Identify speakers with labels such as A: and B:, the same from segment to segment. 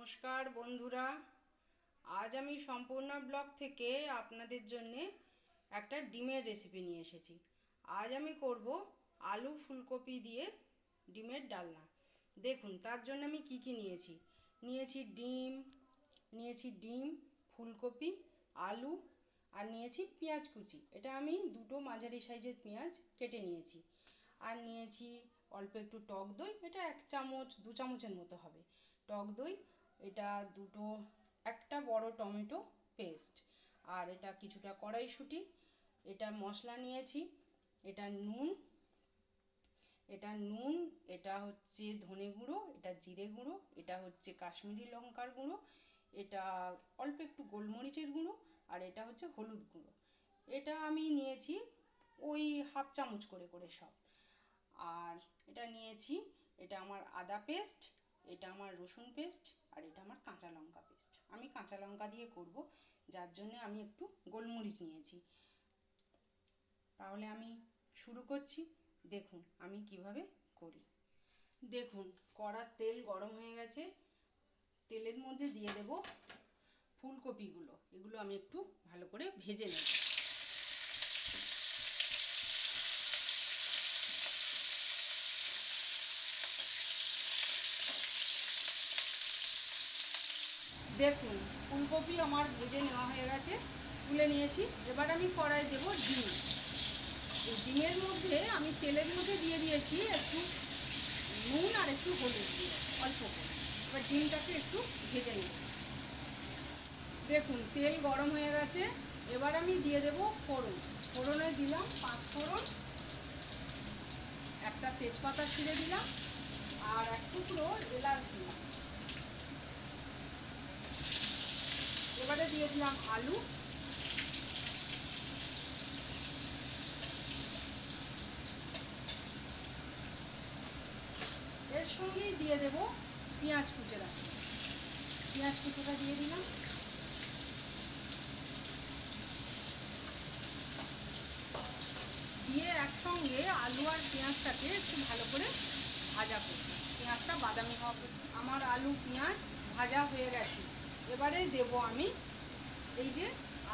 A: নমস্কার বন্ধুরা, আজ আমি সম্পূর্ণা ব্লগ থেকে আপনাদের জন্য একটা ডিমের রেসিপি নিয়ে এসেছি। আজ আমি করব আলু ফুলকপি দিয়ে ডিমের ডালনা। দেখুন তার জন্য আমি কি কি নিয়েছি। ডিম, ফুলকপি, আলু আর নিয়েছি পেঁয়াজ কুচি। এটা আমি দুটো মাঝারি সাইজের পেঁয়াজ কেটে নিয়েছি। আর নিয়েছি অল্প একটু টক দই, এটা 1 চামচ 2 চামচের মতো হবে টক দই। এটা একটা বড় টমেটো পেস্ট, আর এটা কিছুটা কড়াইশুঁটি। এটা মশলা নিয়েছি, এটা নুন, এটা হচ্ছে ধনে গুঁড়ো, এটা জিরে গুঁড়ো, এটা হচ্ছে কাশ্মীরি লঙ্কার গুঁড়ো, এটা অল্প একটু গোলমরিচের গুঁড়ো, আর এটা হচ্ছে হলুদ গুঁড়ো। এটা আমি নিয়েছি ওই 1/2 চামচ করে করে সব। আর এটা নিয়েছি, এটা আমার আদা পেস্ট, এটা আমার রসুন পেস্ট, আর এটা আমার কাঁচা লঙ্কা পেস্ট। আমি কাঁচা লঙ্কা দিয়ে করব, যার জন্য আমি একটু গোলমরিচ নিয়েছি। তাহলে আমি শুরু করছি। দেখুন আমি কিভাবে করি। দেখুন কড়ার তেল গরম হয়ে গেছে। তেলের মধ্যে দিয়ে দেব ফুলকপিগুলো। এগুলো আমি একটু ভালো করে ভেজে নেব। দেখুন ফুলকপি আমার ভেজে নেওয়া হয়ে গেছে, তুলে নিয়েছি। এবার আমি কড়াই দেব ডিম। এই ডিমের মধ্যে আমি তেলের মধ্যে দিয়ে দিয়েছি একটু নুন আর একটু হলুদ দিয়ে অল্প করে। এবার ডিমটাকে একটু ভেজে নেব। দেখুন তেল গরম হয়ে গেছে। এবার আমি দিয়ে দেব ফোড়ন। ফোড়নে দিলাম 5 ফোড়ন, একটা তেজপাতা ছিঁড়ে দিলাম, আর এক টুকরো এলাচ দিলাম। এবারে দিয়ে দিলাম আলু, এর সঙ্গেই দিয়ে দেব পেঁয়াজ কুচোটা। পেঁয়াজ কুচোটা দিয়ে দিলাম। দিয়ে একসঙ্গে আলু আর পেঁয়াজটাকে একটু ভালো করে ভাজা করব। পেঁয়াজটা বাদামি হওয়া পর্যন্ত। আমার আলু পেঁয়াজ ভাজা হয়ে গেছে। এবারে দেব আমি এই যে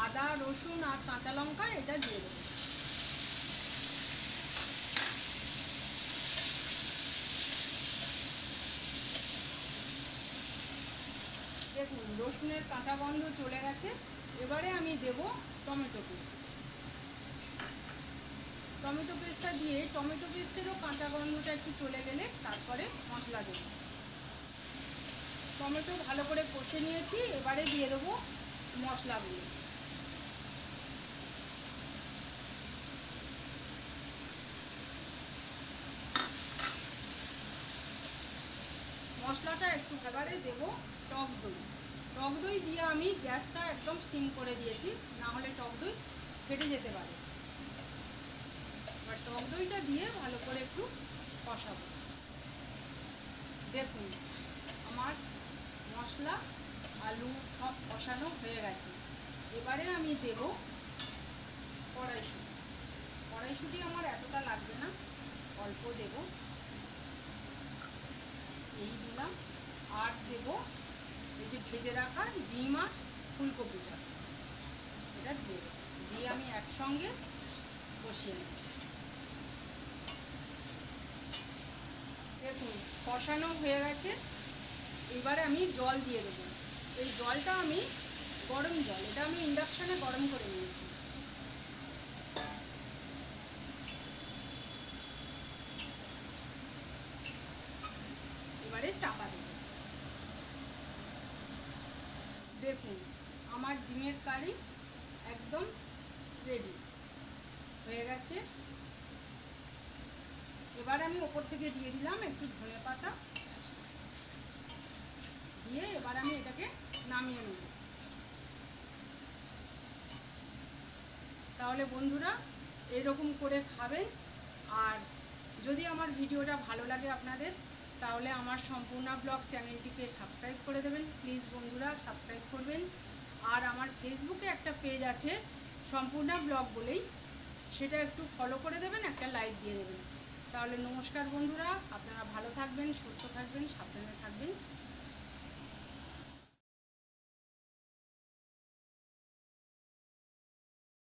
A: আদা রসুন আর কাঁচা লঙ্কা, এটা দিয়ে দেবো। দেখুন রসুনের কাঁচা গন্ধ চলে গেছে। এবারে আমি দেব টমেটো পেস্ট। টমেটো পেস্টটা দিয়ে টমেটো পেস্টেরও কাঁচা গন্ধটা একটু চলে গেলে তারপরে মশলা দেব। টমেটো ভালো করে কষে নিয়েছি। এবারে দিয়ে দেবো মশলাগুলো। মশলাটা একটু এবারে দেবো টক দই। টক দই দিয়ে আমি গ্যাসটা একদম সিম করে দিয়েছি, না হলে টক দই ফেটে যেতে পারে। এবার টক দইটা দিয়ে ভালো করে একটু কষাবো। দেখুন আমার মশলা আলু সব কষানো হয়ে গেছে। এবারে আমি দেব কড়াইশুঁটি। কড়াইশুঁটি আমার এতটা লাগবে না, অল্প দেব। এই দিলাম। আর দেব এই যে ভেজে রাখা ডিম আর ফুলকপিটা, এটা দিয়ে দেবো। দিয়ে আমি একসঙ্গে কষিয়ে নেব। দেখুন কষানো হয়ে গেছে। এবারে আমি জল দিয়ে দেবো। এই জলটা আমি গরম জল, এটা আমি ইন্ডাকশানে গরম করে নিয়েছি। এবারে চাপা দেব। দেখুন আমার ডিমের কারি একদম রেডি হয়ে গেছে। এবার আমি ওপর থেকে দিয়ে দিলাম একটু ধনেপাতা দিয়ে। এবার আমি এটাকে নামিয়ে নেব। তাহলে বন্ধুরা এরকম করে খাবেন। আর যদি আমার ভিডিওটা ভালো লাগে আপনাদের, তাহলে আমার সম্পূর্ণা ব্লগ চ্যানেলটিকে সাবস্ক্রাইব করে দেবেন। প্লিজ বন্ধুরা সাবস্ক্রাইব করবেন। আর আমার ফেসবুকে একটা পেজ আছে সম্পূর্ণা ব্লগ বলেই, সেটা একটু ফলো করে দেবেন, একটা লাইক দিয়ে দেবেন। তাহলে নমস্কার বন্ধুরা, আপনারা ভালো থাকবেন, সুস্থ থাকবেন, সাবধানে থাকবেন।